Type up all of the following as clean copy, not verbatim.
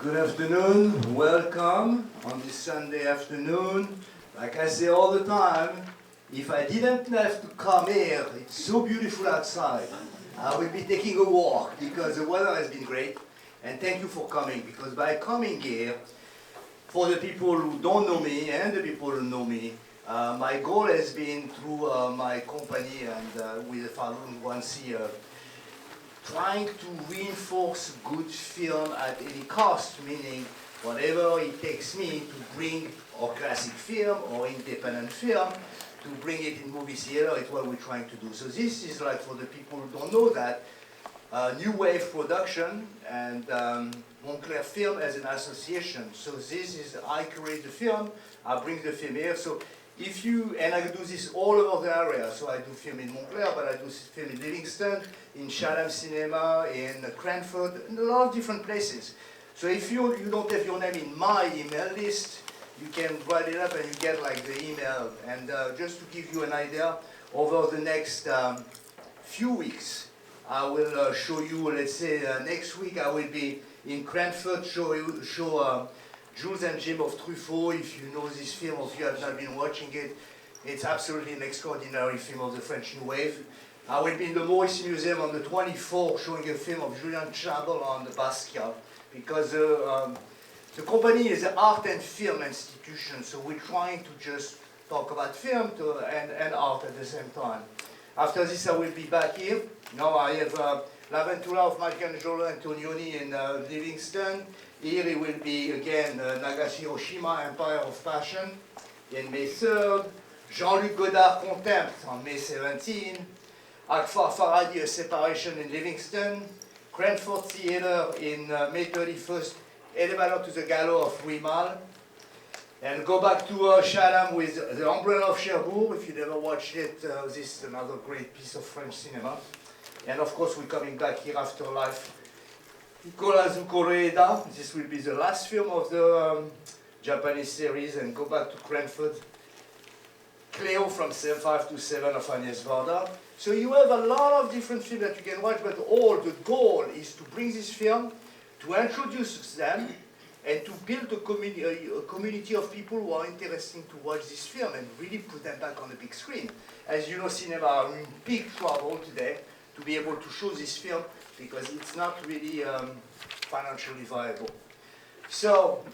Good afternoon, welcome on this Sunday afternoon. Like I say all the time, if I didn't have to come here, it's so beautiful outside, I will be taking a walk because the weather has been great. And thank you for coming, because by coming here, for the people who don't know me and the people who know me, my goal has been through my company and with the Falun Guanxi, trying to reinforce good film at any cost, meaning whatever it takes me to bring or classic film or independent film, to bring it in movie theater, it's what we're trying to do. So this is like, for the people who don't know that, New Wave Production and Montclair Film as an association. So this is, I create the film, I bring the film here. So if you, and I do this all over the area, so I do film in Montclair, but I do film in Livingston, in Chatham Cinema, in Cranford, in a lot of different places. So if you don't have your name in my email list, you can write it up and you get like the email. And just to give you an idea, over the next few weeks, I will show you, let's say next week I will be in Cranford, show Jules and Jim of Truffaut. If you know this film, or if you have not been watching it, it's absolutely an extraordinary film of the French New Wave. I will be in the Maurice Museum on the 24th showing a film of Julian Chabot on the Basquiat, because the company is an art and film institution, so we're trying to just talk about film and art at the same time. After this, I will be back here. Now I have L'Avventura of Michelangelo Antonioni in Livingston. Here it will be again Nagashi Hiroshima, Empire of Passion, in May 3rd. Jean-Luc Godard, Contempt, on May 17. Akbar Farhadi, A Separation in Livingston. Cranford Theatre in May 31st. Elevator to the Gallows of Wimal. And go back to Chatham with The Umbrella of Cherbourg. If you never watched it, this is another great piece of French cinema. And of course, we're coming back here after life. Kolazuko Reeda, this will be the last film of the Japanese series, and go back to Cranford. Cleo from 5 to 7 of Agnès Varda. So you have a lot of different films that you can watch, but the goal is to bring this film, to introduce them, and to build a community of people who are interested to watch this film and really put them back on the big screen. As you know, cinema are in big trouble today to be able to show this film because it's not really financially viable. So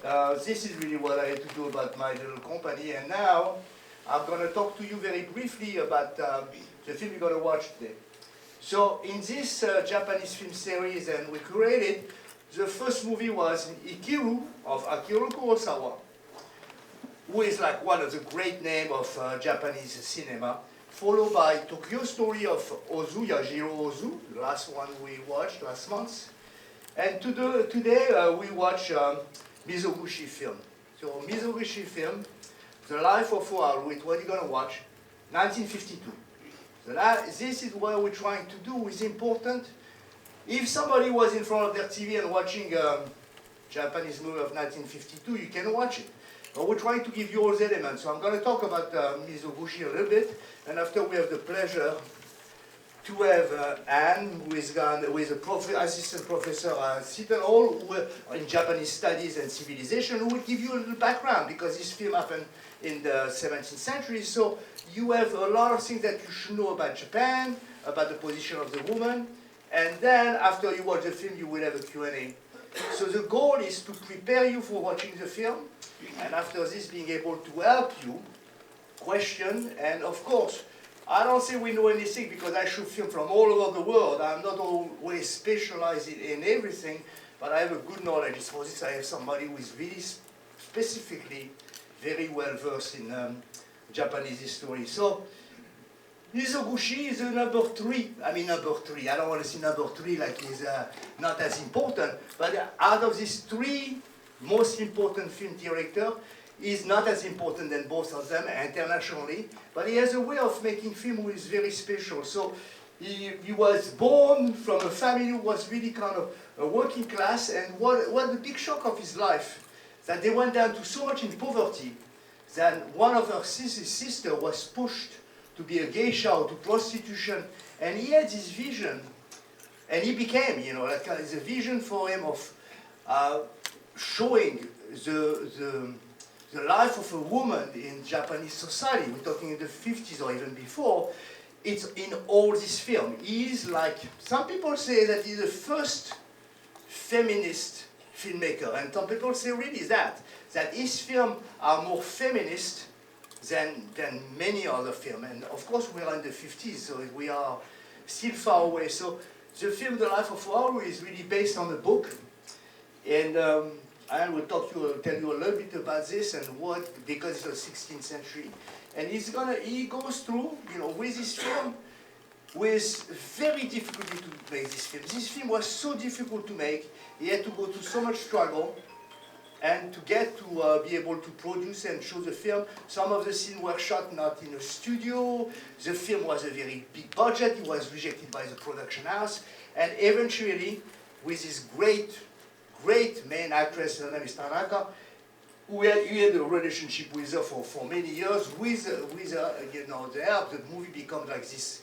this is really what I had to do about my little company, and now I'm going to talk to you very briefly about the film you're going to watch today. So in this Japanese film series, and we created, the first movie was Ikiru of Akira Kurosawa, who is like one of the great names of Japanese cinema, followed by Tokyo Story of Ozu, Yajiro Ozu, the last one we watched last month. And today we watch Mizoguchi film. So Mizoguchi film, The Life of Oharu, it's what you're going to watch, 1952. So this is what we're trying to do, is important. If somebody was in front of their TV and watching a Japanese movie of 1952, you can watch it. But we're trying to give you all the elements. So I'm going to talk about Mizoguchi a little bit, and after we have the pleasure to have Anne, who is an assistant professor at Seton Hall in Japanese Studies and Civilization, who will give you a little background, because this film happened in the 17th century. So you have a lot of things that you should know about Japan, about the position of the woman, and then after you watch the film, you will have a Q&A. So the goal is to prepare you for watching the film, and after this, being able to help you question. And of course, I don't say we know anything, because I shoot film from all over the world. I'm not always specialized in everything, but I have a good knowledge. For this, I have somebody who is really specifically very well versed in Japanese history. So Mizoguchi is number 3. I mean number 3. I don't want to say number 3 like he's not as important. But out of these 3 most important film directors, he's not as important than both of them internationally. But he has a way of making film which is very special. So he was born from a family who was really kind of a working class. And what the big shock of his life, that they went down to so much in poverty that one of her sisters was pushed to be a geisha or to prostitution, and he had this vision, and he became, like, it's a vision for him of showing the life of a woman in Japanese society. We're talking in the 50s or even before. It's in all this film. He's like, some people say that he's the first feminist filmmaker, and some people say really that his films are more feminist than many other films. And of course we are in the 50s, so we are still far away. So the film The Life of Oharu is really based on a book, and I will tell you a little bit about this and what, because it's the 16th century. And he goes through, you know, with this film, with very difficulty to make this film. This film was so difficult to make, he had to go through so much struggle, and to get to be able to produce and show the film. Some of the scenes were shot not in a studio, the film was a very big budget, it was rejected by the production house, and eventually, with this great main actress, her name is Tanaka, he had a relationship with her for many years. With her, you know, the movie becomes like this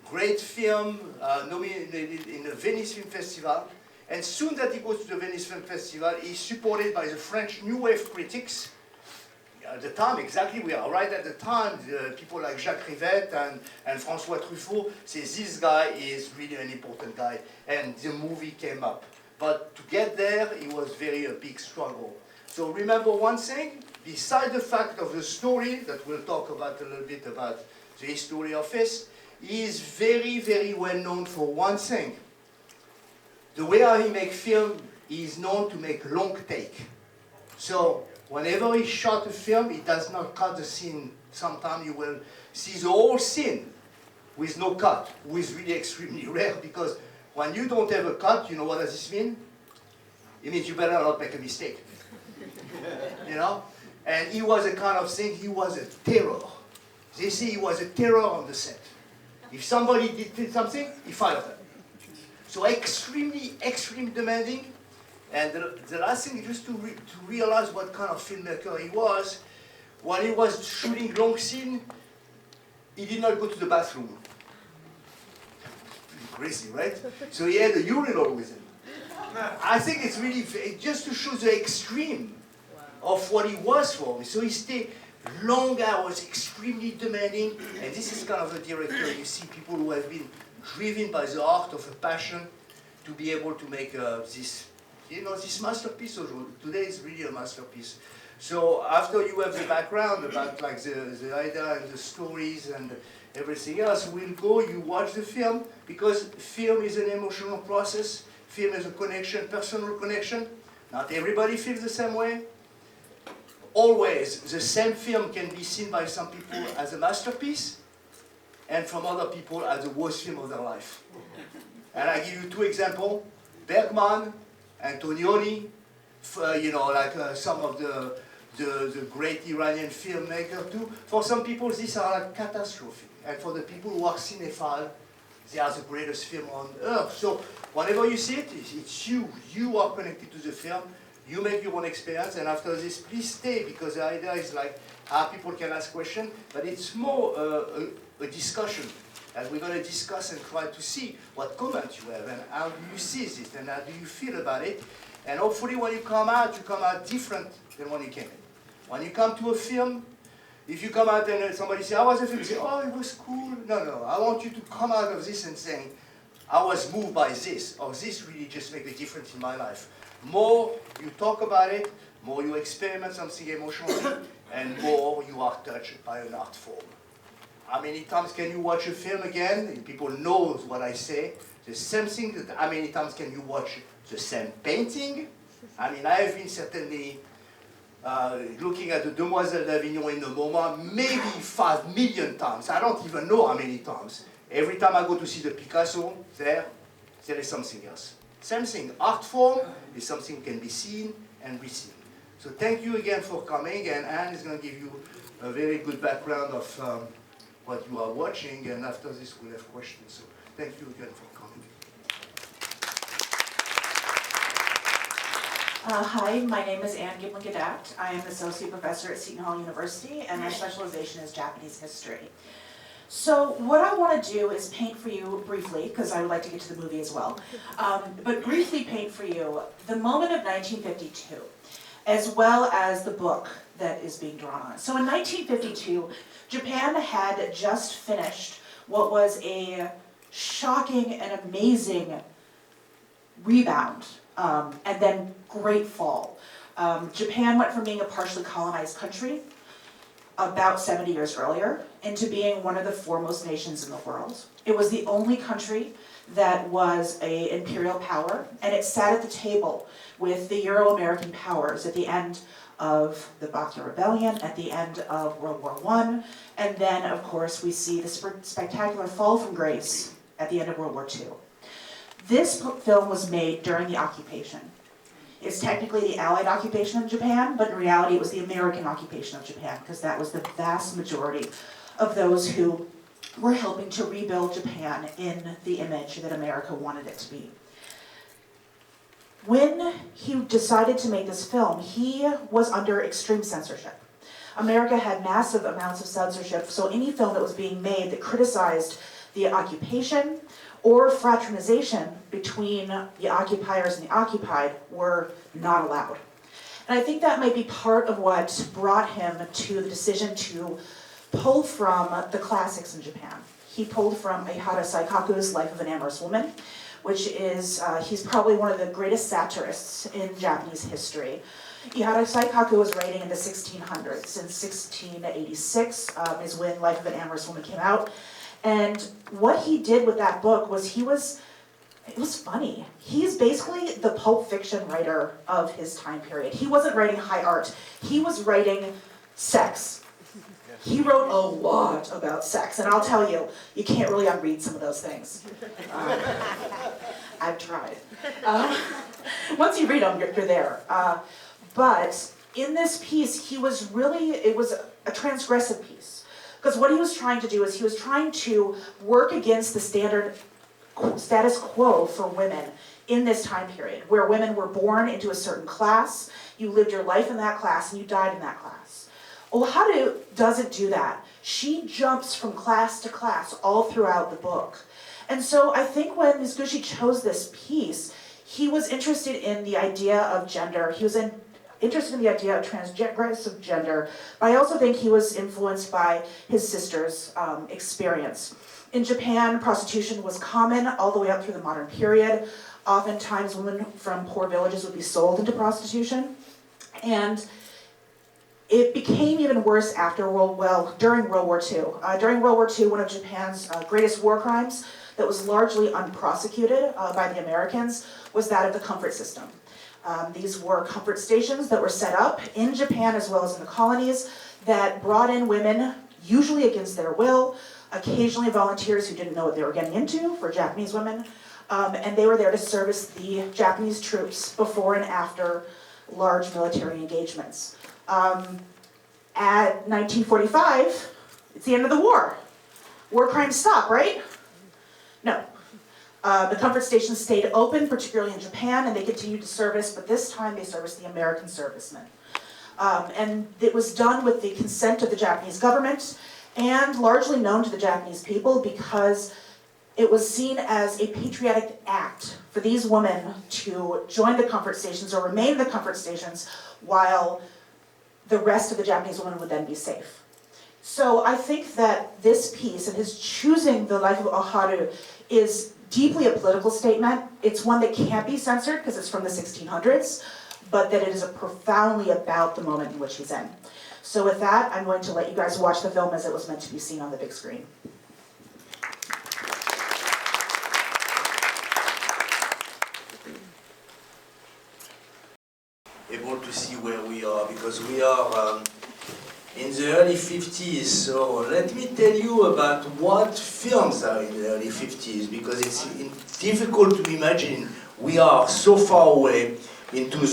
great film, nominated in the Venice Film Festival. And soon that he goes to the Venice Film Festival, he's supported by the French New Wave critics. At the time, exactly, we are right at the time, people like Jacques Rivette and François Truffaut say this guy is really an important guy, and the movie came up. But to get there, it was a big struggle. So remember one thing, beside the fact of the story, that we'll talk about a little bit about the history of this, he is very, very well known for one thing. The way how he makes film, he is known to make long take. So whenever he shot a film, he does not cut the scene. Sometimes you will see the whole scene with no cut, which is really extremely rare, because when you don't have a cut, you know what does this mean? It means you better not make a mistake. You know? And he was a kind of thing, he was a terror. They say he was a terror on the set. If somebody did something, he fired them. So extremely demanding. And the last thing is just to realize what kind of filmmaker he was. When he was shooting long scene, he did not go to the bathroom. Crazy, right? So he had a urinal with him. I think it's really just to show the extreme of what he was for me. So he stayed long hours, extremely demanding, and this is kind of a director. You see people who have been driven by the art of a passion to be able to make this, you know, this masterpiece. Today is really a masterpiece. So after you have the background about like the idea and the stories and everything else, you watch the film, because film is an emotional process. Film is a connection, personal connection. Not everybody feels the same way. Always, the same film can be seen by some people as a masterpiece, and from other people as the worst film of their life. And I give you two examples: Bergman, Antonioni, you know, like some of the great Iranian filmmakers too. For some people, these are like catastrophic, and for the people who are cinephile, they are the greatest film on earth. So whenever you see it, it's you. You are connected to the film. You make your own experience, and after this, please stay, because the idea is like how people can ask questions, but it's more a discussion. And we're going to discuss and try to see what comments you have, and how do you see this, and how do you feel about it. And hopefully when you come out different than when you came in. When you come to a film, if you come out and somebody says, how was the film? You say, oh, it was cool. No, I want you to come out of this and saying, I was moved by this, or this really just made a difference in my life. More you talk about it, more you experiment something emotionally, and more you are touched by an art form. How many times can you watch a film again? And people know what I say. The same thing, that how many times can you watch the same painting? I mean, I have been certainly looking at the Demoiselle d'Avignon in the MoMA maybe 5 million times. I don't even know how many times. Every time I go to see the Picasso, there is something else. Same thing, art form is something that can be seen and re-seen. So thank you again for coming, and Anne is going to give you a very good background of what you are watching, and after this we'll have questions. So thank you again for coming. Hi, my name is Anne Giblin-Gadat. I am an associate professor at Seton Hall University, and my specialization is Japanese history. So what I want to do is paint for you briefly, because I would like to get to the movie as well, but briefly paint for you the moment of 1952, as well as the book that is being drawn on it. So in 1952, Japan had just finished what was a shocking and amazing rebound, and then great fall. Japan went from being a partially colonized country about 70 years earlier into being one of the foremost nations in the world. It was the only country that was an imperial power, and it sat at the table with the Euro-American powers at the end of the Bacta Rebellion, at the end of World War I, and then, of course, we see the spectacular fall from grace at the end of World War II. This film was made during the occupation. It's technically the Allied occupation of Japan, but in reality it was the American occupation of Japan, because that was the vast majority of those who were helping to rebuild Japan in the image that America wanted it to be. When he decided to make this film, he was under extreme censorship. America had massive amounts of censorship, so any film that was being made that criticized the occupation or fraternization between the occupiers and the occupied were not allowed. And I think that might be part of what brought him to the decision to pull from the classics in Japan. He pulled from Ihara Saikaku's Life of an Amorous Woman, which is, he's probably one of the greatest satirists in Japanese history. Ihara Saikaku was writing in the 1600s. In 1686 is when Life of an Amorous Woman came out. And what he did with that book was it was funny. He's basically the Pulp Fiction writer of his time period. He wasn't writing high art. He was writing sex. He wrote a lot about sex. And I'll tell you, you can't really unread some of those things. I've tried. Once you read them, you're there. But in this piece, it was a transgressive piece. Because what he was trying to do is he was trying to work against the standard status quo for women in this time period, where women were born into a certain class, you lived your life in that class, and you died in that class. Oharu doesn't do that. She jumps from class to class all throughout the book. And so I think when Mizuguchi chose this piece, he was interested in the idea of gender. He was interested in the idea of transgressive gender, but I also think he was influenced by his sister's experience. In Japan, prostitution was common all the way up through the modern period. Oftentimes, women from poor villages would be sold into prostitution. And it became even worse during World War II. During World War II, one of Japan's greatest war crimes that was largely unprosecuted by the Americans was that of the comfort system. These were comfort stations that were set up in Japan as well as in the colonies that brought in women, usually against their will, occasionally volunteers who didn't know what they were getting into for Japanese women, and they were there to service the Japanese troops before and after large military engagements. At 1945, it's the end of the war. War crimes stop, right? No. The comfort stations stayed open, particularly in Japan, and they continued to service, but this time they serviced the American servicemen. And it was done with the consent of the Japanese government and largely known to the Japanese people because it was seen as a patriotic act for these women to join the comfort stations or remain in the comfort stations while the rest of the Japanese women would then be safe. So I think that this piece and his choosing the life of Oharu is deeply a political statement. It's one that can't be censored because it's from the 1600s, but that it is profoundly about the moment in which he's in. So with that, I'm going to let you guys watch the film as it was meant to be seen on the big screen. Able to see where we are, because we are in the early 50s, so let me tell you about what films are in the early 50s, because it's difficult to imagine we are so far away into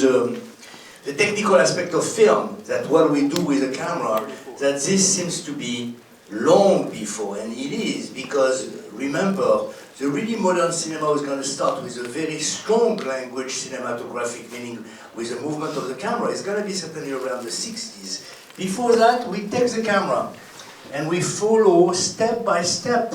the technical aspect of film, that what we do with the camera, that this seems to be long before, and it is, because remember, the really modern cinema is going to start with a very strong language cinematographic, meaning with the movement of the camera. It's going to be certainly around the 60s. Before that, we take the camera, and we follow step by step,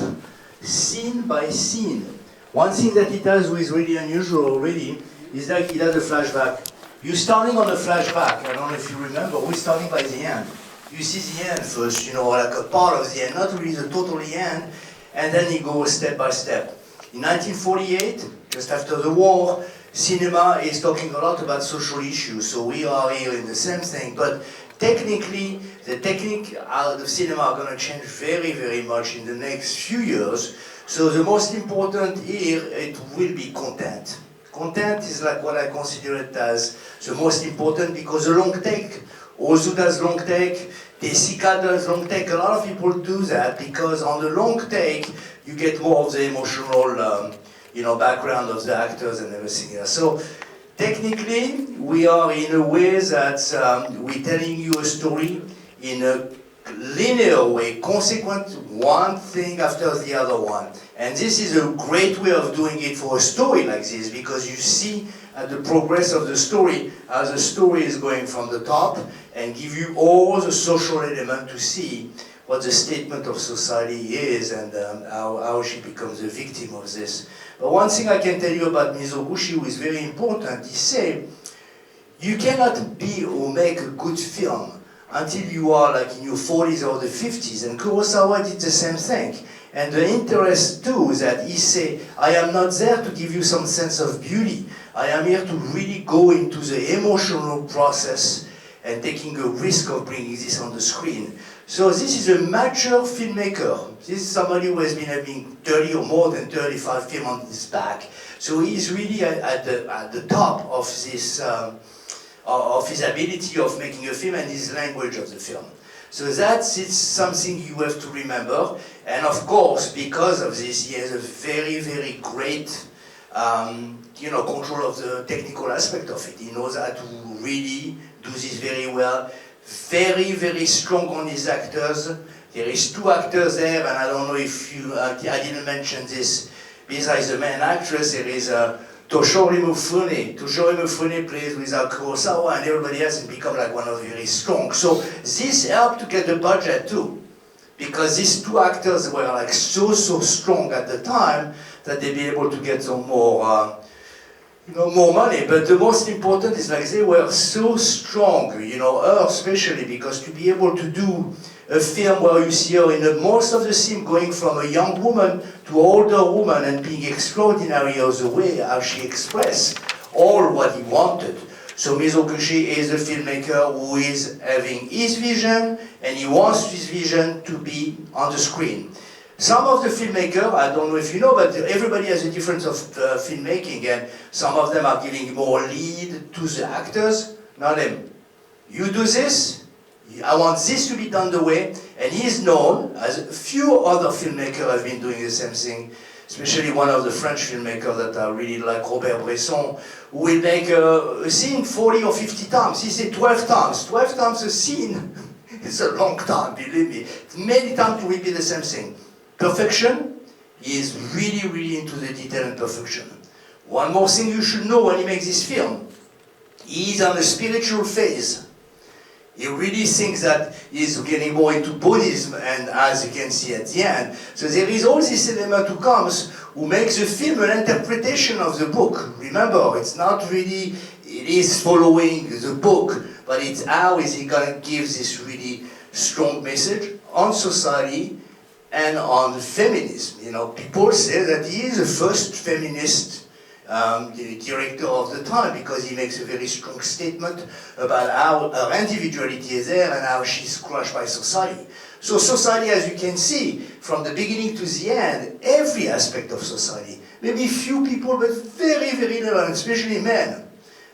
scene by scene. One thing that it does which is really unusual already is that it does a flashback. You're starting on a flashback, I don't know if you remember, we're starting by the end. You see the end first, like a part of the end, not really the totally end, and then you go step by step. In 1948, just after the war, cinema is talking a lot about social issues, so we are here in the same thing, but technically, the technique out of cinema are going to change very, very much in the next few years. So the most important here, it will be content. Content is like what I consider it as the most important, because the long take, Ozu does long take, Destitute does long take, a lot of people do that because on the long take, you get more of the emotional background of the actors and everything else. So technically, we are in a way that we're telling you a story in a linear way, consequent, one thing after the other one. And this is a great way of doing it for a story like this, because you see the progress of the story as the story is going from the top and give you all the social element to see what the statement of society is and how she becomes a victim of this. But one thing I can tell you about Mizoguchi, who is very important, is say, you cannot be or make a good film until you are like in your 40s or the 50s, and Kurosawa did the same thing. And the interest too is that he say, I am not there to give you some sense of beauty. I am here to really go into the emotional process and taking a risk of bringing this on the screen. So this is a mature filmmaker. This is somebody who has been having 30 or more than 35 films on his back. So he's really at the top of this, of his ability of making a film and his language of the film. So it's something you have to remember. And of course, because of this, he has a very, very great control of the technical aspect of it. He knows how to really do this very well. Very, very strong on his actors. There is 2 actors there, and I don't know if I didn't mention this. Besides the main actress, there is Toshirô Mifune. Toshirô Mifune plays with Kurosawa, and everybody else has become like one of the very strong. So this helped to get the budget too, because these 2 actors were like so strong at the time that they'd be able to get some more money. But the most important is like they were so strong, her especially, because to be able to do a film where you see her in most of the scene going from a young woman to older woman and being extraordinary of the way how she expressed all what he wanted. So Mizoguchi is a filmmaker who is having his vision, and he wants his vision to be on the screen. Some of the filmmakers, I don't know if you know, but everybody has a difference of filmmaking, and some of them are giving more lead to the actors. Not him. You do this, I want this to be done the way, and he is known, as a few other filmmakers have been doing the same thing, especially one of the French filmmakers that I really like, Robert Bresson, who will make a scene 40 or 50 times. He said 12 times. 12 times a scene. It's a long time, believe me. Many times to repeat the same thing. Perfection, he is really, really into the detail and perfection. One more thing you should know when he makes this film, he is on a spiritual phase. He really thinks that he's getting more into Buddhism, and as you can see at the end. So there is all this element who comes, who makes the film an interpretation of the book. Remember, it's not really, it is following the book, but it's how is he going to give this really strong message on society and on feminism. People say that he is the first feminist director of the time, because he makes a very strong statement about how her individuality is there and how she's crushed by society. So society, as you can see, from the beginning to the end, every aspect of society, maybe few people, but very, very little, especially men,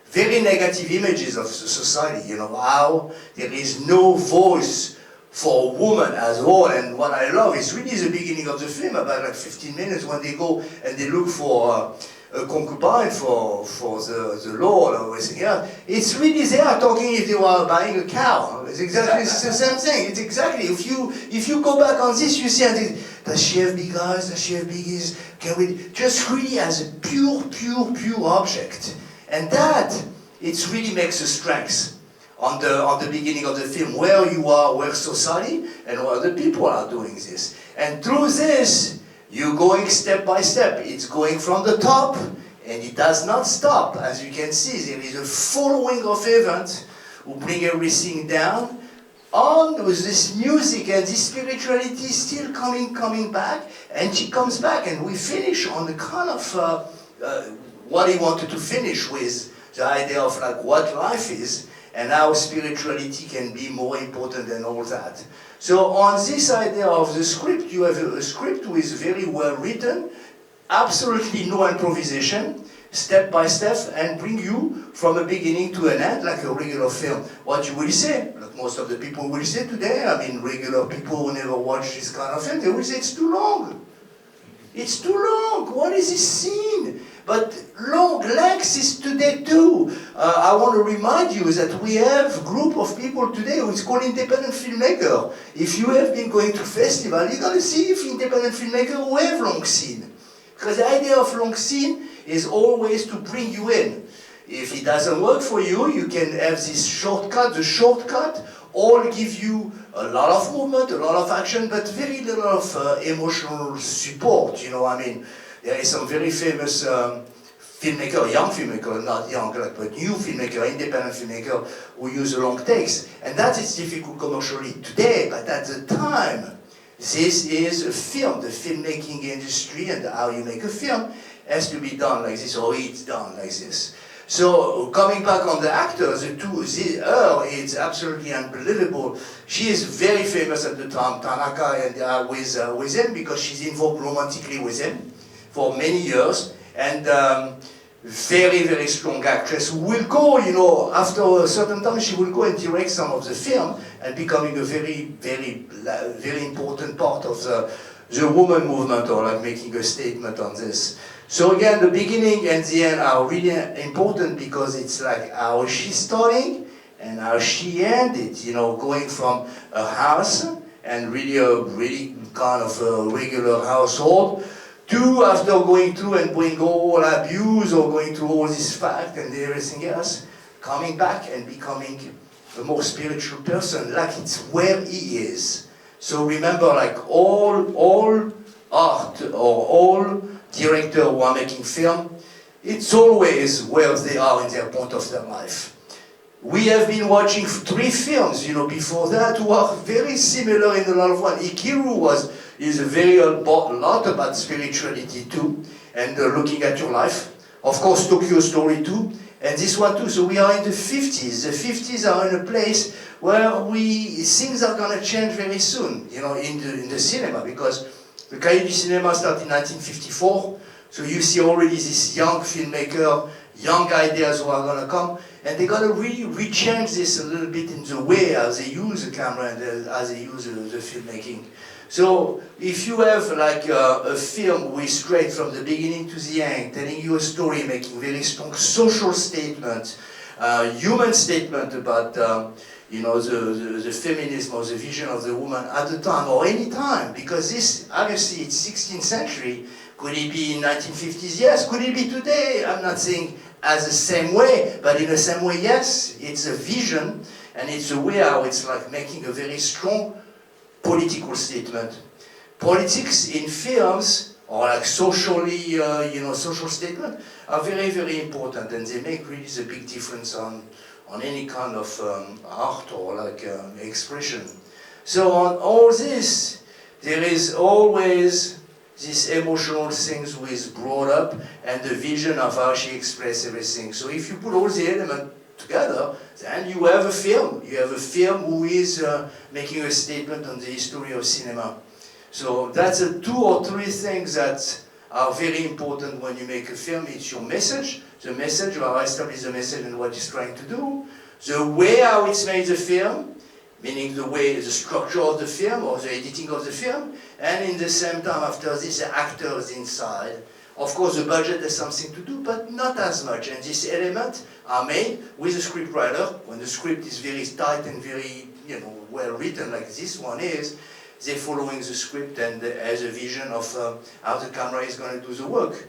very negative images of society, how there is no voice for a woman as well. And what I love is really the beginning of the film, about like 15 minutes, when they go and they look for a concubine for the Lord or everything else. It's really they are talking if they were buying a cow. It's exactly the same thing. It's exactly, if you go back on this, you see, and think, does she have big eyes? Does she have big ears? Can we just really as a pure object? And that, it really makes a strength on the beginning of the film, where you are, where society and where the people are doing this. And through this, you're going step by step. It's going from the top, and it does not stop. As you can see, there is a following of events who bring everything down, on with this music, and this spirituality still coming back, and she comes back, and we finish on the kind of what he wanted to finish with, the idea of like what life is, and how spirituality can be more important than all that. So on this idea of the script, you have a script which is very well written, absolutely no improvisation, step by step, and bring you from a beginning to an end, like a regular film. What you will say, like most of the people will say today, I mean regular people who never watch this kind of film, they will say it's too long. It's too long, what is this scene? But length is today too. I want to remind you that we have a group of people today who is called independent filmmaker. If you have been going to festival, you're going to see if independent filmmaker who have long scene. Because the idea of long scene is always to bring you in. If it doesn't work for you, you can have this shortcut. The shortcut all give you a lot of movement, a lot of action, but very little of emotional support, you know, I mean. There is some very famous filmmaker, young filmmaker, not young, but new filmmaker, independent filmmaker, who use long takes. And that is difficult commercially today, but at the time, this is a film. The filmmaking industry and how you make a film has to be done like this, or it's done like this. So coming back on the actors, her is absolutely unbelievable. She is very famous at the time, Tanaka, and with him, because she's involved romantically with him for many years, and very, very strong actress who will go, you know, after a certain time, she will go and direct some of the film and becoming a very, very, very important part of the woman movement, or like making a statement on this. So again, the beginning and the end are really important, because it's like how she's starting and how she ended, you know, going from a house and really kind of a regular household, to after going through and going all abuse or going through all this fact and everything else, coming back and becoming a more spiritual person, like it's where he is. So remember, like all art or all directors who are making film, it's always where they are in their point of their life. We have been watching 3 films, you know, before that, who are very similar in a lot of ways. Ichiro is a lot about spirituality too, and looking at your life. Of course, Tokyo Story too, and this one too. So we are in the 50s. The 50s are in a place where things are going to change very soon, you know, in the cinema, because the Cahiers du Cinema started in 1954. So you see already this young filmmaker, young ideas who are going to come, and they're going to really rechange this a little bit in the way as they use the camera and as they use the filmmaking. So if you have like a film with straight from the beginning to the end, telling you a story, making very strong social statement, human statement about you know, the feminism or the vision of the woman at the time or any time, because this obviously it's 16th century. Could it be in 1950s? Yes. Could it be today? I'm not saying as the same way, but in the same way, yes. It's a vision, and it's a way how it's like making a very strong political statement. Politics in films, or like socially, you know, social statement, are very, very important, and they make really the big difference on any kind of art or like expression. So on all this, there is always these emotional things which is brought up, and the vision of how she expressed everything. So if you put all the elements together, then you have a film. You have a film who is making a statement on the history of cinema. So that's 2 or 3 things that are very important when you make a film. It's your message, the message, how I establish the message and what it's trying to do, the way how it's made the film, meaning the way, the structure of the film or the editing of the film, and in the same time after this, the actors inside. Of course, the budget has something to do, but not as much. And these elements are made with the script writer. When the script is very tight and very, you know, well written, like this one is, they're following the script and has a vision of how the camera is going to do the work.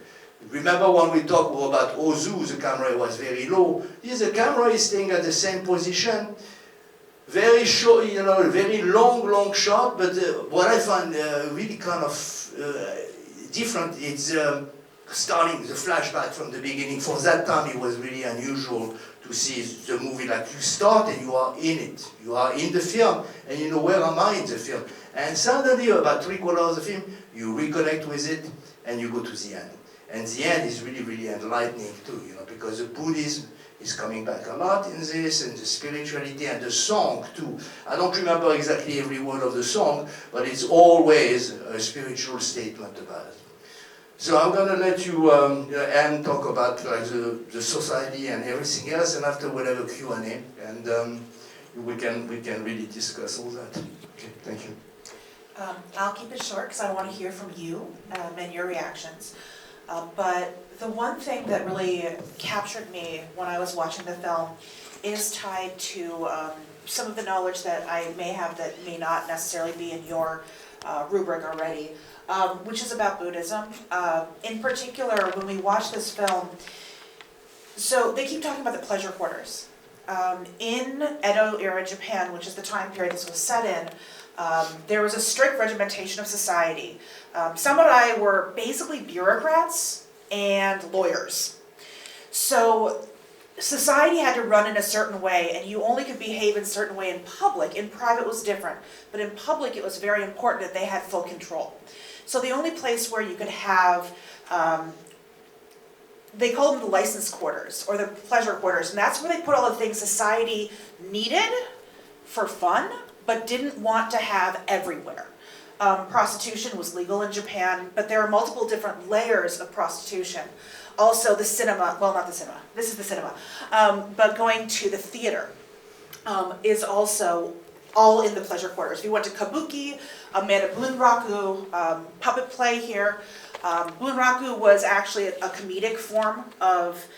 Remember when we talked about Ozu, the camera was very low. Here the camera is staying at the same position. Very short, very long shot, but what I find really kind of different is starting the flashback from the beginning. For that time, it was really unusual to see the movie like you start and you are in it. You are in the film, and you know, where am I in the film? And suddenly, about 3/4 of the film, you reconnect with it and you go to the end. And the end is really, really enlightening too, because the Buddhism is coming back a lot in this, and the spirituality and the song too. I don't remember exactly every word of the song, but it's always a spiritual statement about it. So I'm going to let you, Anne, talk about like, the society and everything else, and after we'll have a Q&A, and we can really discuss all that. Okay, thank you. I'll keep it short because I want to hear from you and your reactions. But the one thing that really captured me when I was watching the film is tied to some of the knowledge that I may have that may not necessarily be in your rubric already, which is about Buddhism. In particular, when we watch this film, so they keep talking about the pleasure quarters. In Edo era Japan, which is the time period this was set in, there was a strict regimentation of society. Samurai were basically bureaucrats and lawyers. So society had to run in a certain way, and you only could behave in a certain way in public. In private was different, but in public it was very important that they had full control. So the only place where you could have, they called them the license quarters, or the pleasure quarters, and that's where they put all the things society needed for fun, but didn't want to have everywhere. Prostitution was legal in Japan, but there are multiple different layers of prostitution. Also the cinema, well, not the cinema, this is the cinema, but going to the theater is also all in the pleasure quarters. If you went to Kabuki, made a bunraku puppet play here. Bunraku was actually a comedic form of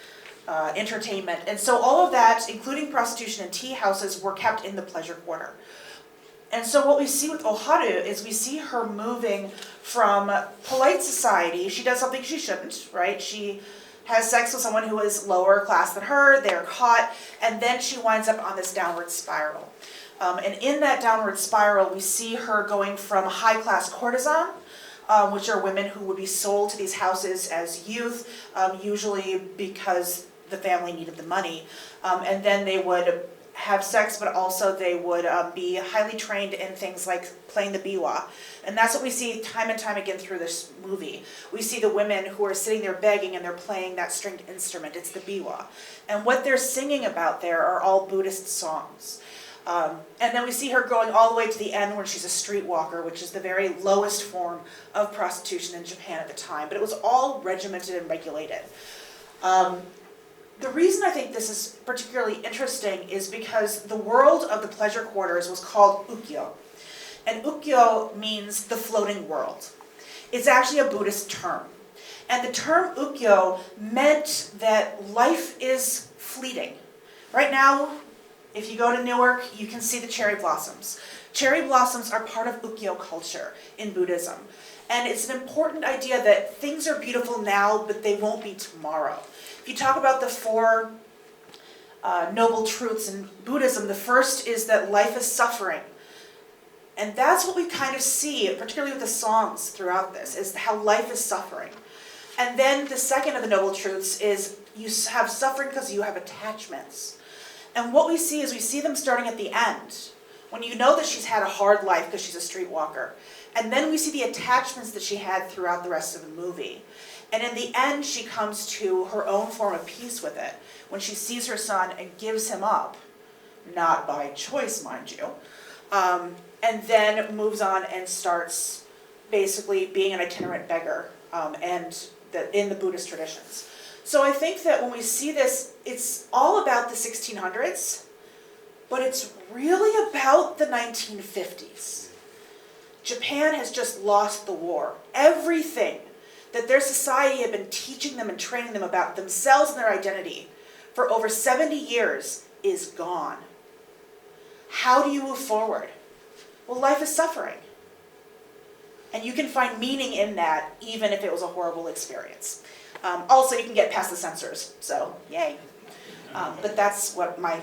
entertainment. And so all of that, including prostitution and tea houses, were kept in the pleasure quarter. And so what we see with Oharu is we see her moving from polite society. She does something she shouldn't, right? She has sex with someone who is lower class than her, they're caught, and then she winds up on this downward spiral. And in that downward spiral, we see her going from high-class courtesan, which are women who would be sold to these houses as youth, usually because the family needed the money. And then they would have sex, but also they would be highly trained in things like playing the biwa. And that's what we see time and time again through this movie. We see the women who are sitting there begging and they're playing that stringed instrument. It's the biwa. And what they're singing about there are all Buddhist songs. And then we see her going all the way to the end where she's a streetwalker, which is the very lowest form of prostitution in Japan at the time. But it was all regimented and regulated. The reason I think this is particularly interesting is because the world of the pleasure quarters was called Ukiyo. And Ukiyo means the floating world. It's actually a Buddhist term. And the term Ukiyo meant that life is fleeting. Right now, if you go to Newark, you can see the cherry blossoms. Cherry blossoms are part of Ukiyo culture in Buddhism. And it's an important idea that things are beautiful now, but they won't be tomorrow. If you talk about the four noble truths in Buddhism, the first is that life is suffering. And that's what we kind of see, particularly with the songs throughout this, is how life is suffering. And then the second of the noble truths is you have suffering because you have attachments. And what we see is we see them starting at the end, when you know that she's had a hard life because she's a streetwalker. And then we see the attachments that she had throughout the rest of the movie. And in the end, she comes to her own form of peace with it, when she sees her son and gives him up, not by choice, mind you, and then moves on and starts basically being an itinerant beggar in the Buddhist traditions. So I think that when we see this, it's all about the 1600s, but it's really about the 1950s. Japan has just lost the war. Everything that their society had been teaching them and training them about themselves and their identity for over 70 years is gone. How do you move forward? Well, life is suffering. And you can find meaning in that, even if it was a horrible experience. Also, you can get past the censors, so yay. But that's what my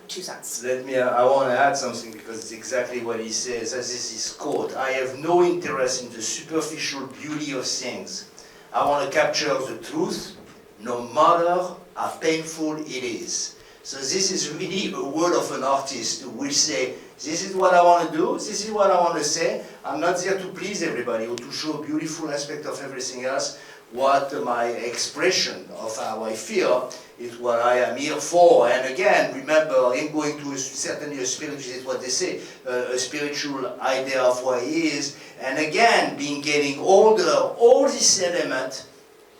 2 cents. I want to add something because it's exactly what he says, as is his quote. I have no interest in the superficial beauty of things. I want to capture the truth, no matter how painful it is. So this is really a word of an artist who will say, this is what I want to do, this is what I want to say. I'm not there to please everybody or to show a beautiful aspect of everything else. What my expression of how I feel is what I am here for. And again, remember, him going to certainly a spiritual, is what they say, a spiritual idea of what he is. And again, getting older, all these elements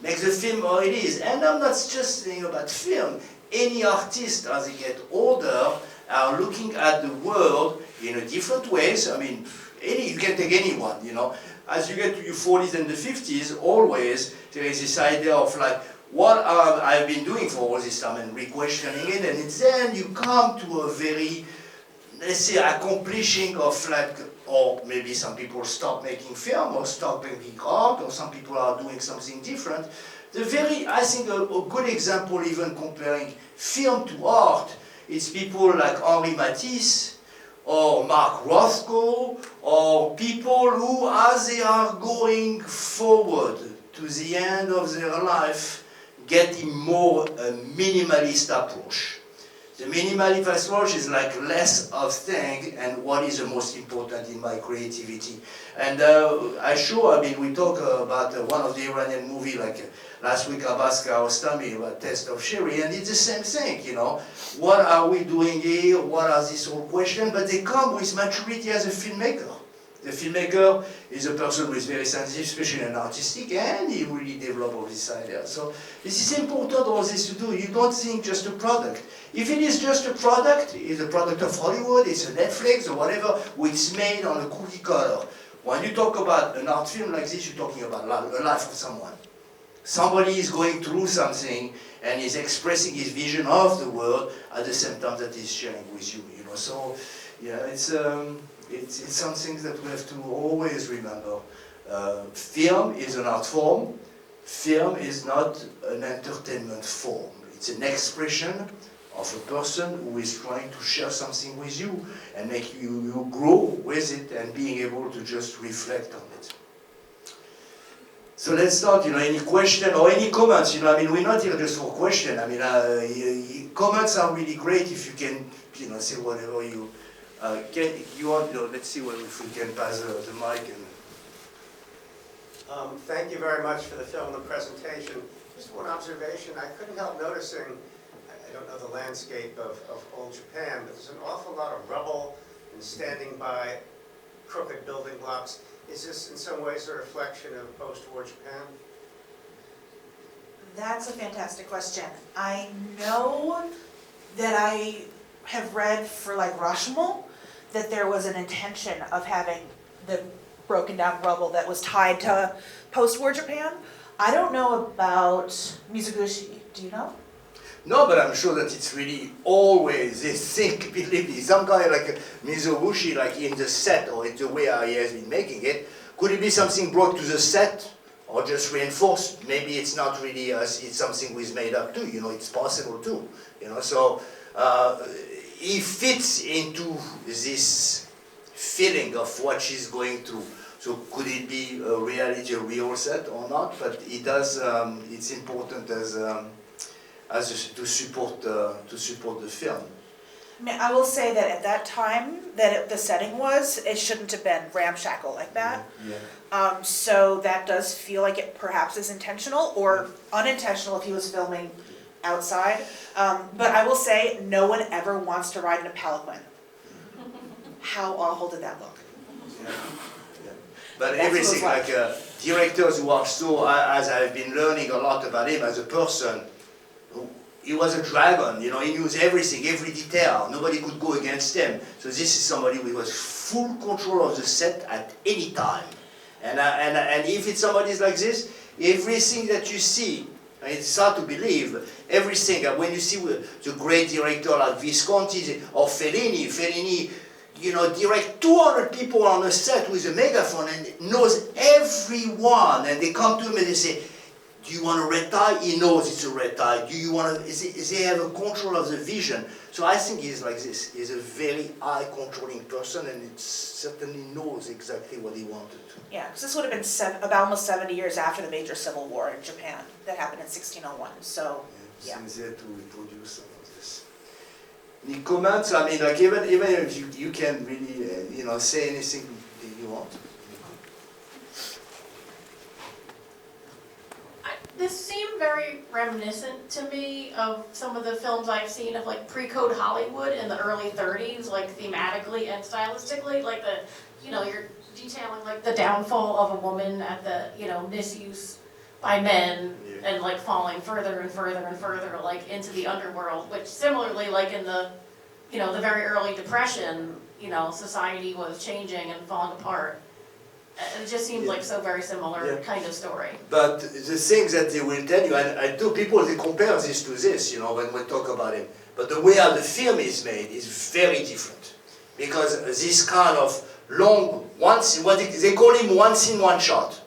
makes the film what it is. And I'm not just saying about film. Any artist, as they get older, are looking at the world in a different ways. I mean, you can take anyone, you know. As you get to your 40s and the 50s, always there is this idea of like, what I've been doing for all this time and re-questioning it, and then you come to a very, let's say, accomplishing of like, or maybe some people stop making film or stop making art, or some people are doing something different. I think a good example, even comparing film to art, is people like Henri Matisse, or Mark Rothko, or people who, as they are going forward to the end of their life, getting more a minimalist approach. The minimalist approach is like less of thing and what is the most important in my creativity. And we talk about one of the Iranian movie like last week Abaska Ostami about Test of Sherry, and it's the same thing, you know. What are we doing here? What are these whole questions? But they come with maturity as a filmmaker. The filmmaker is a person who is very sensitive, especially an artistic, and he really develops all these ideas. So this is important, all this to do. You don't think just a product. If it is just a product, it's a product of Hollywood, it's a Netflix or whatever, it's made on a cookie cutter. When you talk about an art film like this, you're talking about a life of someone. Somebody is going through something and is expressing his vision of the world at the same time that he's sharing with you, you know. So, yeah, it's something that we have to always remember. Film is an art form. Film is not an entertainment form. It's an expression of a person who is trying to share something with you and make you grow with it and being able to just reflect on it. So let's start, you know, any question or any comments, you know, I mean, we're not here just for questions. I mean, comments are really great if you can, you know, say whatever you want, you know, let's see if we can pass the mic. And thank you very much for the film and the presentation. Just one observation, I couldn't help noticing, I don't know the landscape of old Japan, but there's an awful lot of rubble and standing by crooked building blocks. Is this in some ways a reflection of post-war Japan? That's a fantastic question. I know that I have read for like Rashomon that there was an intention of having the broken down rubble that was tied to post-war Japan. I don't know about Mizoguchi. Do you know? No, but I'm sure that it's really always, they think, believe me, some guy like Mizoguchi, like in the set or in the way he has been making it, could it be something brought to the set or just reinforced? Maybe it's not really, it's something was made up too, you know, it's possible too, you know, so he fits into this feeling of what she's going through. So could it be a reality, a real set or not? But it does, it's important to support the film. I mean, I will say that at that time that the setting was, it shouldn't have been ramshackle like that. Yeah. So that does feel like it perhaps is intentional or unintentional if he was filming outside. But I will say no one ever wants to ride in a palanquin. How awful did that look? Yeah. Yeah. But everything, like directors who are so, as I've been learning a lot about him as a person, he was a dragon, you know, he knew everything, every detail. Nobody could go against him. So this is somebody who was full control of the set at any time. And if it's somebody like this, everything that you see, it's hard to believe, everything, when you see the great director like Visconti or Fellini, you know, direct 200 people on a set with a megaphone and knows everyone, and they come to him and they say, Do you want a red tie? He knows it's a red tie. Do you want to, is he have a control of the vision? So I think he's like this. He's a very eye-controlling person, and it certainly knows exactly what he wanted. Yeah, because this would have been about almost 70 years after the major civil war in Japan that happened in 1601. So, yeah. He's there to reproduce some of this. Any comments? I mean, like even if you can really, say anything you want. This seemed very reminiscent to me of some of the films I've seen of like pre-code Hollywood in the early 30s, like thematically and stylistically, like you're detailing like the downfall of a woman at the, misuse by men and like falling further and further and further like into the underworld, which similarly like in the, the very early Depression, society was changing and falling apart. It just seems like so very similar kind of story. But the things that they will tell you, and I do people, they compare this to this, when we talk about it. But the way how the film is made is very different. Because this kind of long, they call him one scene, one shot.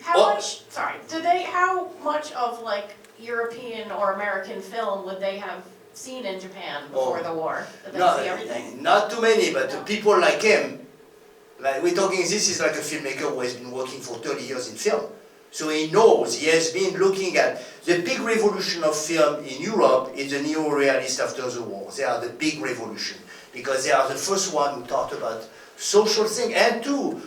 How much of like European or American film would they have seen in Japan before the war? Did they see everything? Not too many, but people like him, like we're talking, this is like a filmmaker who has been working for 30 years in film. So he knows, he has been looking at the big revolution of film in Europe is the neo-realist after the war. They are the big revolution because they are the first one who talked about social thing and two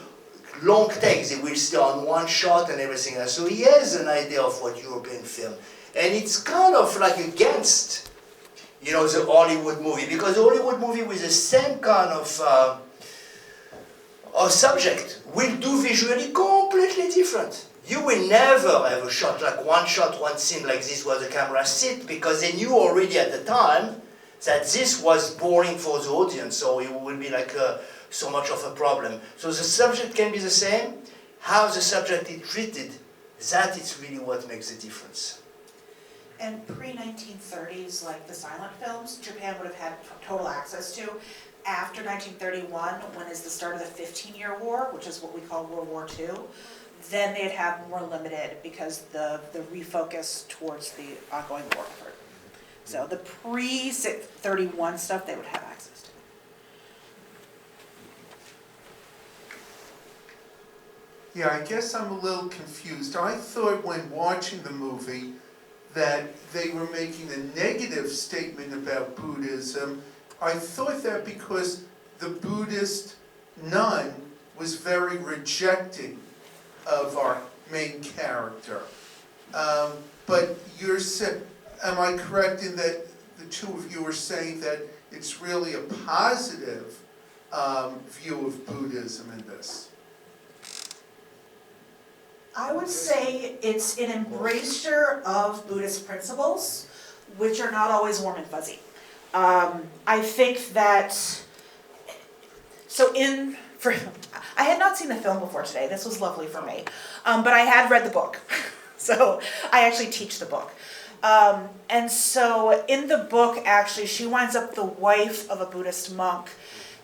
long takes. They will stay on one shot and everything else. So he has an idea of what European film. And it's kind of like against, the Hollywood movie because the Hollywood movie with the same kind of subject will do visually completely different. You will never have a shot, one scene like this where the camera sits because they knew already at the time that this was boring for the audience, so it will be like so much of a problem. So the subject can be the same, how the subject is treated, that is really what makes the difference. And pre-1930s, like the silent films, Japan would have had total access to. After 1931, when is the start of the 15-year war, which is what we call World War II, then they'd have more limited because the refocus towards the ongoing war effort. So the pre-31 stuff they would have access to. Yeah, I guess I'm a little confused. I thought when watching the movie that they were making a negative statement about Buddhism. I thought that because the Buddhist nun was very rejecting of our main character. But am I correct in that the two of you are saying that it's really a positive view of Buddhism in this? I would say it's an embracer of Buddhist principles, which are not always warm and fuzzy. I think that, I had not seen the film before today, this was lovely for me, but I had read the book, so I actually teach the book. And so in the book, actually, she winds up the wife of a Buddhist monk,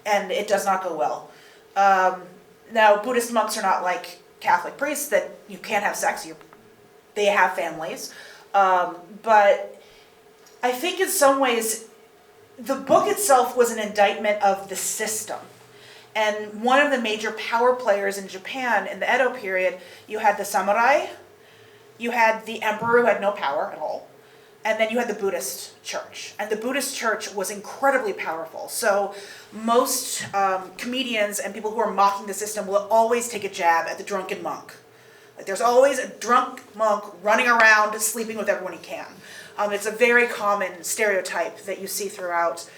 and it does not go well. Now, Buddhist monks are not like Catholic priests that you can't have sex, they have families, but I think in some ways, the book itself was an indictment of the system. And one of the major power players in Japan in the Edo period, you had the samurai, you had the emperor who had no power at all, and then you had the Buddhist church. And the Buddhist church was incredibly powerful. So most comedians and people who are mocking the system will always take a jab at the drunken monk. Like there's always a drunk monk running around sleeping with everyone he can. It's a very common stereotype that you see throughout,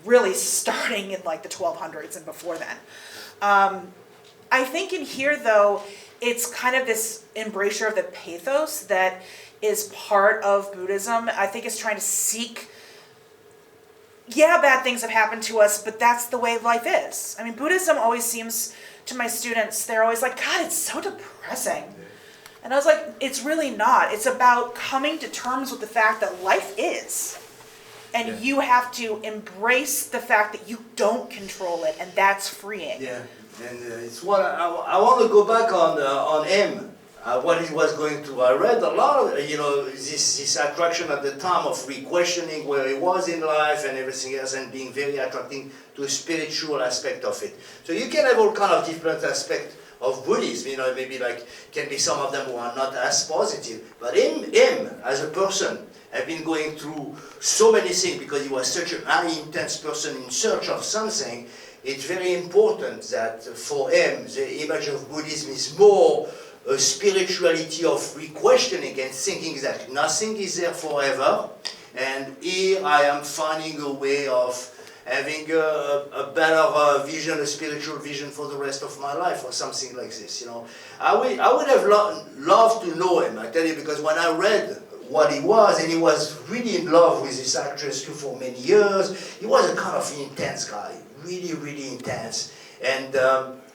really starting in like the 1200s and before then. I think in here, though, it's kind of this embracer of the pathos that is part of Buddhism. I think it's trying to seek, bad things have happened to us, but that's the way life is. Buddhism always seems, to my students, they're always like, God, it's so depressing. And I was like, it's really not. It's about coming to terms with the fact that life is. And you have to embrace the fact that you don't control it, and that's freeing. Yeah, and it's what I want to go back on M. what it was going through. I read a lot of, this attraction at the time of re-questioning where he was in life and everything else, and being very attracting to a spiritual aspect of it. So you can have all kind of different aspects of Buddhism, maybe like, can be some of them who are not as positive, but him as a person, have been going through so many things because he was such an highly intense person in search of something. It's very important that for him, the image of Buddhism is more a spirituality of re-questioning and thinking that nothing is there forever, and here I am finding a way of having a better vision, a spiritual vision for the rest of my life, or something like this. I would have loved to know him, I tell you, because when I read what he was, and he was really in love with this actress too for many years, he was a kind of intense guy, really, really intense, and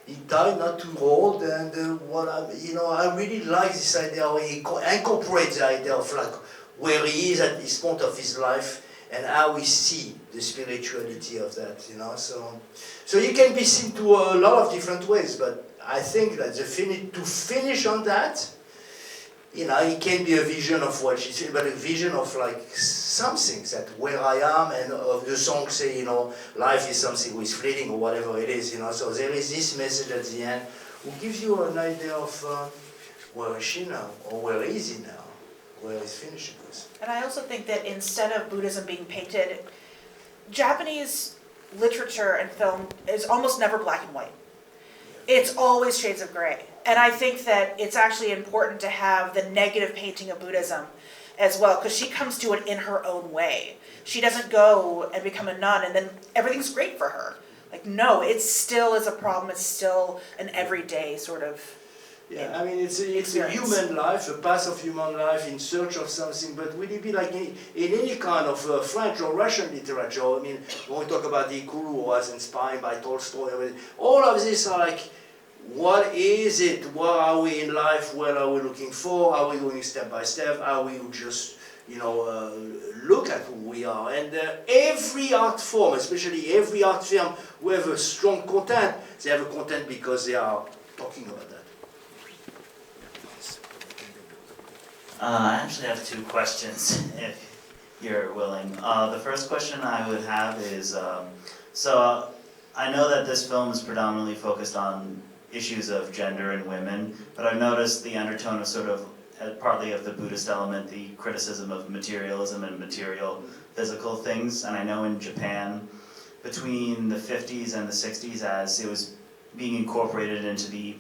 he died not too old, and I really like this idea how he incorporates the idea of like where he is at this point of his life and how we see the spirituality of that, So he can be seen to a lot of different ways, but I think that to finish on that, it can be a vision of what she said, but a vision of like something that where I am, and of the song say, life is something which is fleeting or whatever it is, So there is this message at the end who gives you an idea of where is she now, or where is he now, where is finishing this. And I also think that instead of Buddhism being painted, Japanese literature and film is almost never black and white. It's always shades of gray. And I think that it's actually important to have the negative painting of Buddhism as well, because she comes to it in her own way. She doesn't go and become a nun and then everything's great for her. Like, no, it still is a problem. It's still an everyday sort of it's a human life, a path of human life in search of something, but will it be like in any kind of French or Russian literature? When we talk about the Ichiro who was inspired by Tolstoy, all of this are like, what is it? Where are we in life? What are we looking for? Are we going step by step? Are we just, look at who we are? And every art form, especially every art film who have a strong content, they have a content because they are talking about that. I actually have two questions, if you're willing. The first question I would have is, so I know that this film is predominantly focused on issues of gender and women, but I've noticed the undertone of sort of, partly of the Buddhist element, the criticism of materialism and material physical things. And I know in Japan, between the 50s and the 60s, as it was being incorporated into the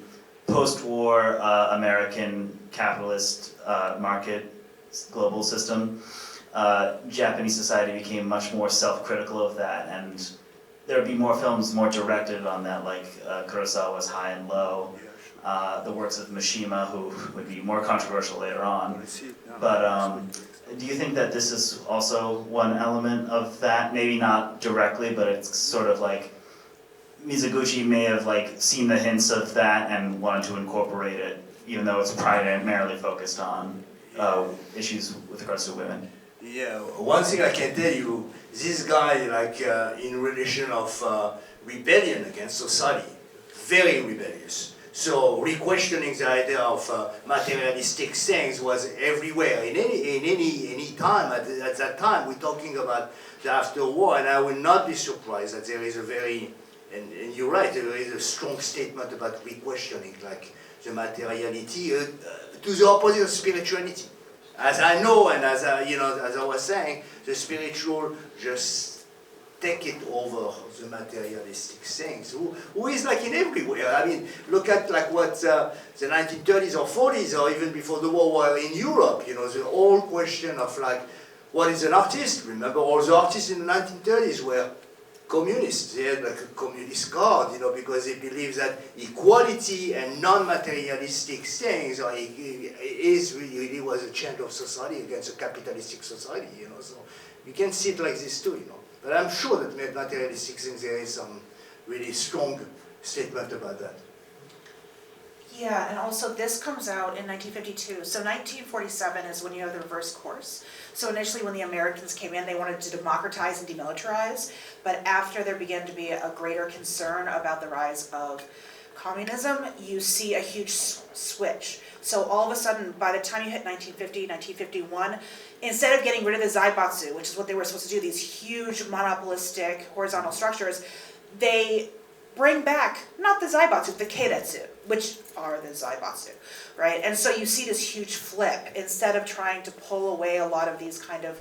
post-war American capitalist market global system, Japanese society became much more self-critical of that, and there would be more films more directed on that, like Kurosawa's High and Low, the works of Mishima, who would be more controversial later on. But do you think that this is also one element of that? Maybe not directly, but it's sort of like Mizoguchi may have like seen the hints of that and wanted to incorporate it, even though it's primarily focused on issues with regards to women. Yeah, one thing I can tell you, this guy, like in relation of rebellion against society, very rebellious. So re-questioning the idea of materialistic things was everywhere. In any time at that time, we're talking about the after war, and I will not be surprised that there is a very, and you're right, there is a strong statement about re-questioning, like the materiality to the opposite of spirituality. As I know, and as I was saying, the spiritual just take it over the materialistic things. Who is like in everywhere. Look at like what the 1930s or 40s or even before the war were in Europe. The whole question of like, what is an artist? Remember, all the artists in the 1930s were communists. They had like a communist card, because they believed that equality and non-materialistic things really was a change of society against a capitalistic society, So you can see it like this too, But I'm sure that materialistic things, there is some really strong statement about that. Yeah, and also this comes out in 1952. So 1947 is when you have the reverse course. So initially when the Americans came in, they wanted to democratize and demilitarize. But after there began to be a greater concern about the rise of communism, you see a huge switch. So all of a sudden, by the time you hit 1950, 1951, instead of getting rid of the zaibatsu, which is what they were supposed to do, these huge monopolistic horizontal structures, they bring back, not the zaibatsu, the keiretsu, which are the zaibatsu, right? And so you see this huge flip. Instead of trying to pull away a lot of these kind of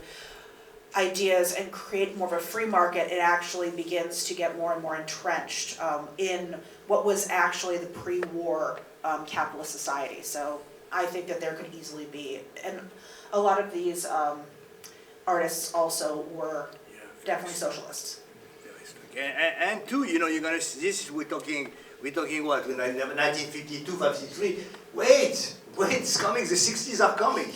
ideas and create more of a free market, it actually begins to get more and more entrenched in what was actually the pre-war capitalist society. So I think that there could easily be, and a lot of these artists also were definitely socialists. And too, you know, you're gonna see this. We're talking what? 1952, 53. Wait, it's coming. The 60s are coming,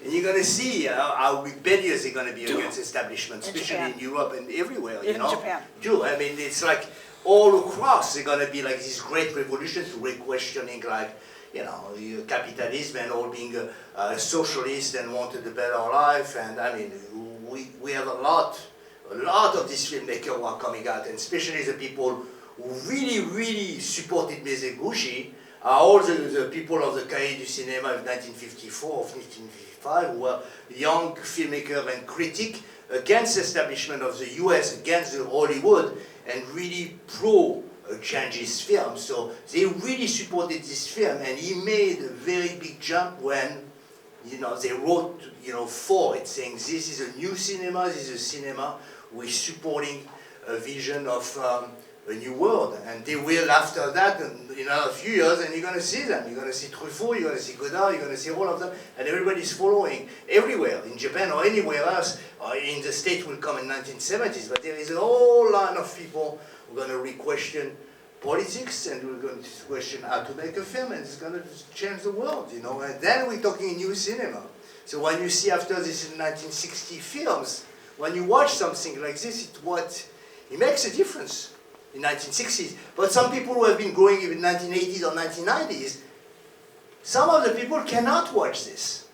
and you're gonna see how rebellious they're gonna be against establishment, especially in Europe and everywhere. You know, Japan. I mean, it's like all across. They're gonna be like this great revolution to re-questioning, like, you know, capitalism and all being a socialist and wanted a better life. And I mean, we have a lot of these filmmakers who are coming out, and especially the people who really supported Mizoguchi are all the people of the Cahiers du Cinéma of 1954 or 1955, who were young filmmakers and critics against the establishment of the US, against the Hollywood, and really pro-Changi's film. So they really supported this film, and he made a very big jump when, you know, they wrote, you know, for it, saying this is a new cinema, this is a cinema we're supporting a vision of a new world. And they will, after that, in another few years, and you're going to see them. You're going to see Truffaut, you're going to see Godard, you're going to see all of them, and everybody's following everywhere, in Japan or anywhere else. In the States will come in 1970s, but there is a whole line of people who are going to re-question politics, and we're going to question how to make a film, and it's going to change the world, you know. And then we're talking new cinema. So when you see after this in 1960 films, when you watch something like this, it makes a difference in 1960s. But some people who have been growing in 1980s or 1990s, some of the people cannot watch this.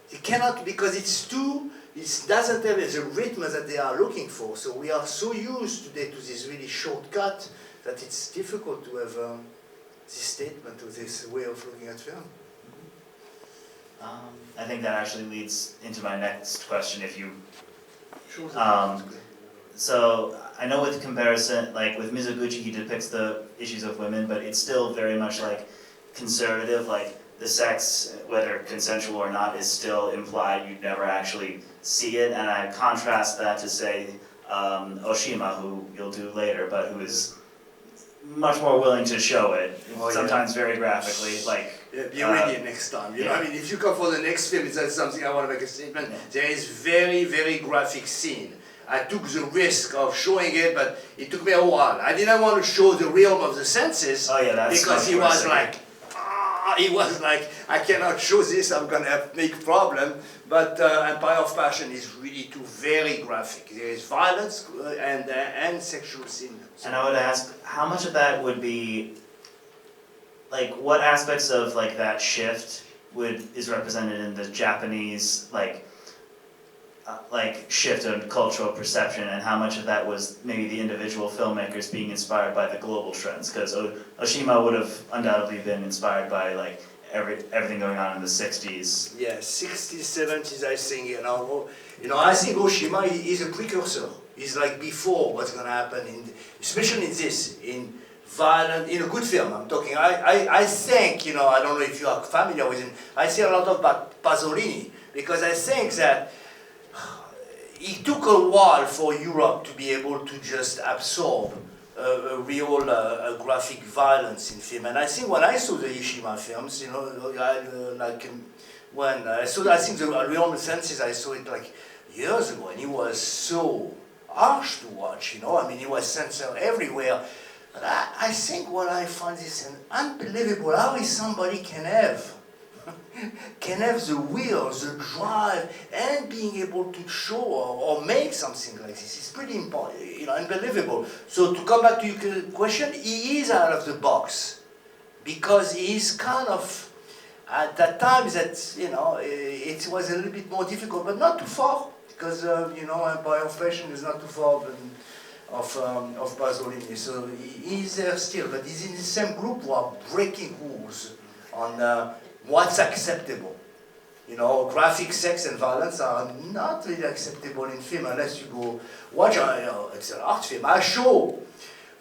They cannot, because it doesn't have the rhythm that they are looking for. So we are so used today to this really shortcut that it's difficult to have this statement or this way of looking at film. I think that actually leads into my next question. If you, so I know with comparison, like with Mizoguchi, he depicts the issues of women, but it's still very much like conservative. Like the sex, whether consensual or not, is still implied. You never actually see it, and I contrast that to say Oshima, who you'll do later, but who is much more willing to show it, sometimes very graphically, like. Yeah, be ready next time. You know, I mean, if you come for the next film, it's something I want to make a statement. There is very graphic scene. I took the risk of showing it, but it took me a while. I didn't want to show the realm of the senses because he was like, I cannot show this. I'm gonna have big problem. But Empire of Passion is really too very graphic. There is violence and sexual sin. And I would ask, how much of that would be, like, what aspects of like that shift is represented in the Japanese like shift in cultural perception, and how much of that was maybe the individual filmmakers being inspired by the global trends? Because Oshima would have undoubtedly been inspired by like everything going on in the 60s. Yeah, 60s, 70s, I think, you know, I think Oshima is a precursor. He's like before what's going to happen, especially in violent, in a good film, I'm talking. I think, you know, I don't know if you are familiar with him, I say a lot about Pasolini, because I think that it took a while for Europe to be able to just absorb a real graphic violence in film. And I think when I saw the Ishima films, you know, when I saw, I think the Real Senses, I saw it like years ago, and it was so harsh to watch, you know. I mean, it was censored everywhere. But I think what I find is unbelievable how somebody can have the will, the drive, and being able to show or make something like this. It's pretty important, you know, unbelievable. So to come back to your question, he is out of the box because he's kind of at that time that, you know, it was a little bit more difficult, but not too far because you know, Empire of Passion is not too far. But of Pasolini. So he's there still, but he's in the same group who are breaking rules on what's acceptable. You know, graphic sex and violence are not really acceptable in film unless you go watch. It's an art film. I show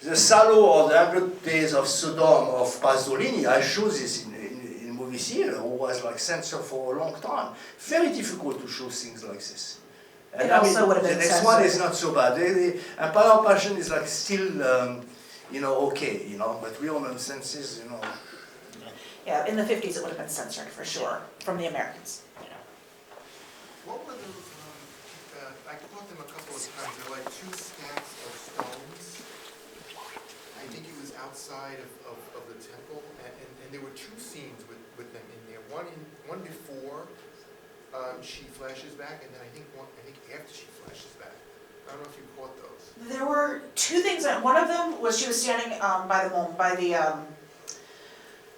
the Salo or the 100 Days of Sodom of Pasolini. I show this in movie theater, who was like censored for a long time. Very difficult to show things like this. And It also would have the been next one is censored. not so bad. Empire of Passion is like still, you know, okay, you know, but Real Nonsenses, you know. Yeah, in the 50s it would have been censored for sure, from the Americans. What were those, I caught them a couple of times, they're like two stacks of stones. I think it was outside of the temple, and there were two scenes with them in there. One before she flashes back, and then I think after she flashes back. I don't know if you caught those. There were two things. One of them was she was standing by the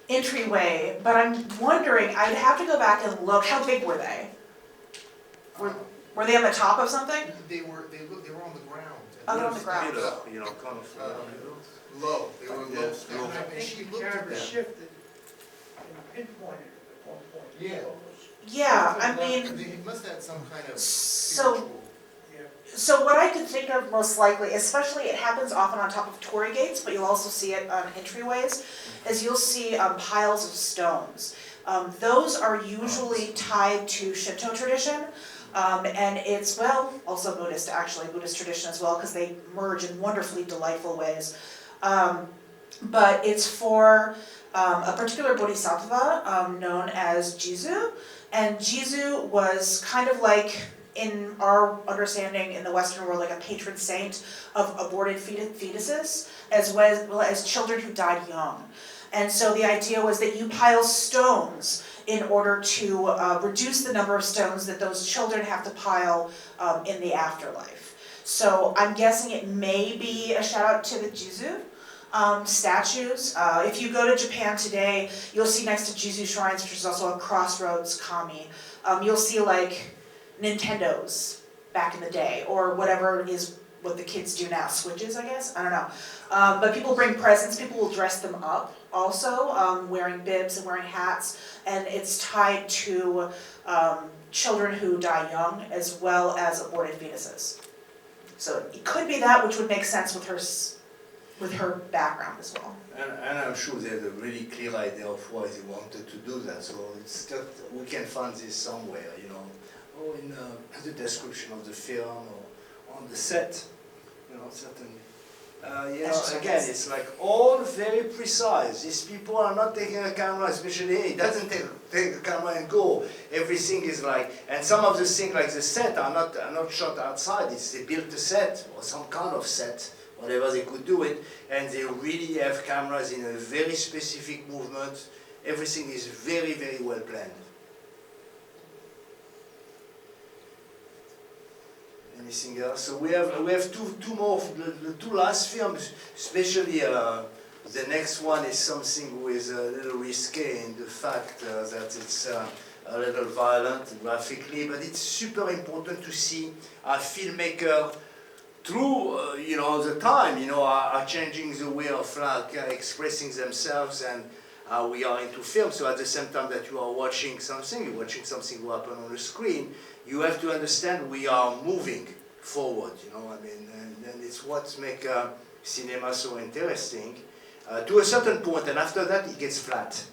entryway, but I'm wondering, I'd have to go back and look, how big were they? Were they on the top of something? They were on the ground. Oh, they're on the ground. You know, kind of. Low, they were Yeah, low. low. And she looked at them. shifted and pinpointed at one point. Yeah. Yeah, I mean, They must have had some kind of So- spiritual. so what I could think of most likely, especially it happens often on top of torii gates, but you'll also see it on entryways, is you'll see piles of stones. Those are usually tied to Shinto tradition, and it's, well, also Buddhist actually, Buddhist tradition as well, because they merge in wonderfully delightful ways. But it's for a particular bodhisattva known as Jizu, and Jizu was kind of like, in our understanding in the Western world, like a patron saint of aborted fetuses, as well as children who died young. And so the idea was that you pile stones in order to reduce the number of stones that those children have to pile in the afterlife. So I'm guessing it may be a shout out to the Jizu statues. If you go to Japan today, you'll see next to Jizu shrines, which is also a crossroads kami, you'll see like Nintendos back in the day, or whatever is what the kids do now, Switches, I guess, I don't know. But people bring presents, people will dress them up also, wearing bibs and wearing hats, and it's tied to children who die young as well as aborted fetuses. So it could be that, which would make sense with her background as well. And I'm sure they had a really clear idea of why they wanted to do that. So it's just, we can find this somewhere, you know, or in the description of the film, or on the set, you know, certainly. You know, again, it's like all very precise. These people are not taking a camera, especially he doesn't take a camera and go. Everything is like, and some of the things like the set are not shot outside. It's they built a set or some kind of set, whatever they could do it, and they really have cameras in a very specific movement. Everything is very, very well planned. Anything else? So we have two more, the two last films, especially the next one is something with a little risque in the fact that it's a little violent graphically, but it's super important to see a filmmaker through you know, the time, you know, are changing the way of like expressing themselves, and we are into film. So at the same time that you are watching something, you're watching something happen on the screen, you have to understand we are moving forward, you know, I mean, and it's what makes cinema so interesting to a certain point, and after that it gets flat.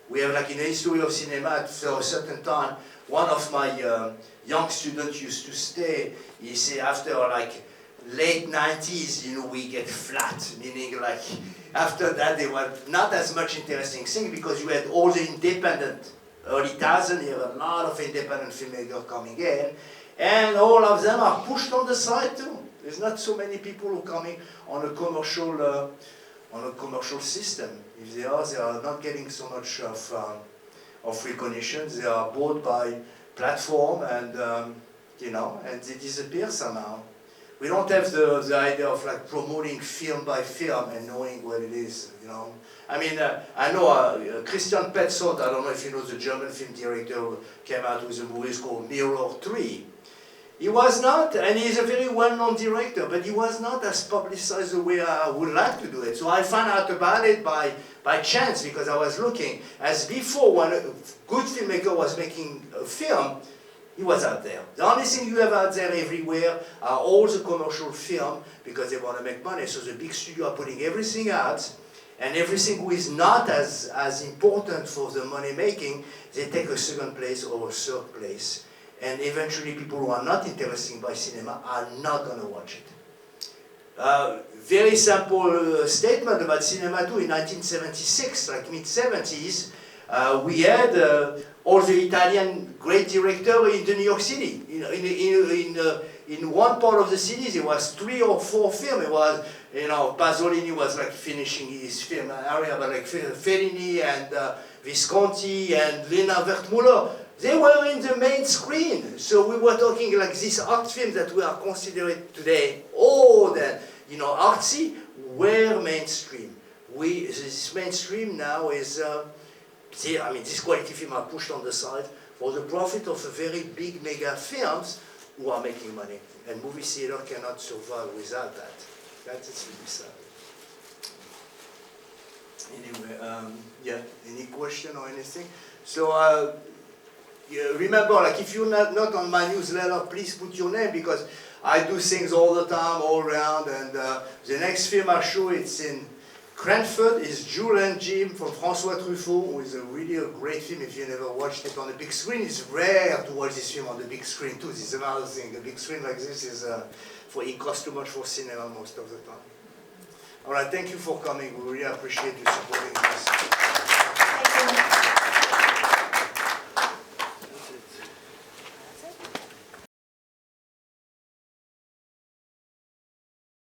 We have, like in the history of cinema, for a certain time, one of my young students used to say, he said after like late 90s, you know, we get flat, meaning like after that there were not as much interesting thing because you had all the independent, early 2000, you have a lot of independent filmmakers coming in, and all of them are pushed on the side too. There's not so many people who are coming on a commercial system. If they are not getting so much of recognition. They are bought by platform, and you know, and they disappear somehow. We don't have the idea of like promoting film by film and knowing what it is, you know. I mean, I know Christian Petzold, I don't know if you know the German film director who came out with a movie called Mirror 3. He was not, and he's a very well-known director, but he was not as publicized the way I would like to do it. So I found out about it by chance, because I was looking. As before, when a good filmmaker was making a film, he was out there. The only thing you have out there everywhere are all the commercial film, because they want to make money. So the big studio are putting everything out, and everything who is not as important for the money making, they take a second place or a third place. And eventually people who are not interested by cinema are not going to watch it. Very simple statement about cinema too. In 1976, like mid-70s, we had all the Italian great directors in New York City. In one part of the city, there was 3 or 4 films. It was, Pasolini was like finishing his film area, but like Fellini and Visconti and Lena Wertmuller, they were in the main screen. So we were talking like these art films that we are considered today old and artsy, were mainstream. This mainstream now is, this quality film are pushed on the side for the profit of a very big mega films who are making money. And movie theater cannot survive without that. That's really sad. Anyway, yeah, any question or anything? So, remember, like if you're not on my newsletter, please put your name, because I do things all the time, all around, and the next film I show, it's in Cranford, is Jules and Jim from François Truffaut, who is really a great film. If you never watched it on the big screen, it's rare to watch this film on the big screen too. This is another thing. A big screen like this is, it costs too much for cinema most of the time. All right, thank you for coming. We really appreciate you supporting us. Thank you.